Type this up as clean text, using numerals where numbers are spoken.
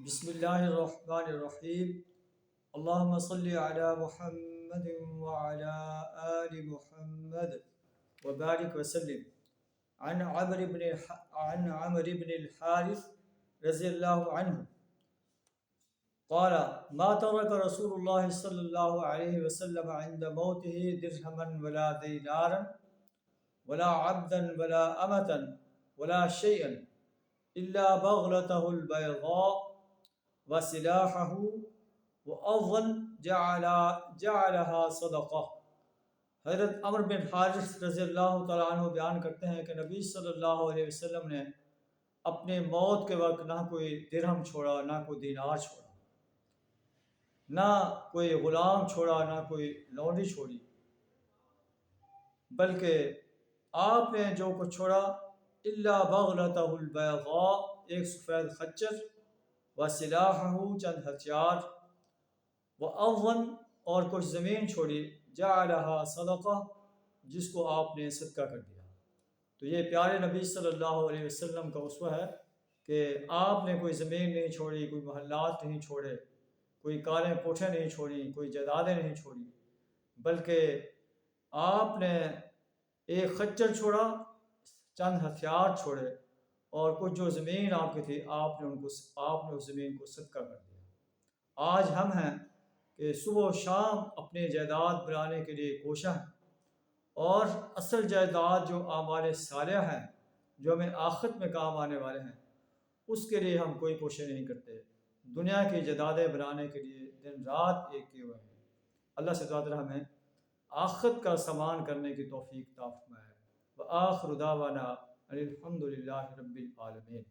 بسم اللہ الرحمن الرحیم اللہم صلی علی محمد وعلی آل محمد وبارک وسلم عن عمر بن الحارث رضی اللہ عنہ قال ما ترك رسول الله صلی اللہ علیہ وسلم عند موته درہما ولا دینارا ولا عبدا ولا امتا ولا شيئا الا بغلته البيضاء وسلاحه وأظن جعلها صدقہ۔ حضرت عمر بن حارث رضی اللہ تعالیٰ عنہ بیان کرتے ہیں کہ نبی صلی اللہ علیہ وسلم نے اپنے موت کے وقت نہ کوئی درہم چھوڑا، نہ کوئی دینار چھوڑا، نہ کوئی غلام چھوڑا، نہ کوئی لونڈی چھوڑی، بلکہ آپ نے جو کچھ چھوڑا الا بغلتہ البیضاء، ایک سفید خچر، وسلاحہ، چند ہتھیار، وأظن، اور کچھ زمین چھوڑی، جعلہا صدقہ، جس کو آپ نے صدقہ کر دیا۔ تو یہ پیارے نبی صلی اللہ علیہ وسلم کا اسوہ ہے کہ آپ نے کوئی زمین نہیں چھوڑی، کوئی محلات نہیں چھوڑے، کوئی کاریں کوٹھیں نہیں چھوڑی، کوئی جائیدادیں نہیں چھوڑی، بلکہ آپ نے ایک خچر چھوڑا، چند ہتھیار چھوڑے، اور کچھ جو زمین آپ کی تھی آپ نے اس زمین کو صدقہ کر دیا۔ آج ہم ہیں کہ صبح و شام اپنے جائیداد بنانے کے لیے کوشاں ہیں، اور اصل جائیداد جو اعمال صالحہ ہیں، جو ہمیں آخرت میں کام آنے والے ہیں، اس کے لیے ہم کوئی کوشش نہیں کرتے۔ دنیا کی جائیدادیں بنانے کے لیے دن رات ایک کیے ہوئے ہیں۔ اللہ سے دعا کریں ہمیں آخرت کا سامان کرنے کی توفیق عطا فرمائے۔ وآخر دعوانا الحمد للہ رب العالمین۔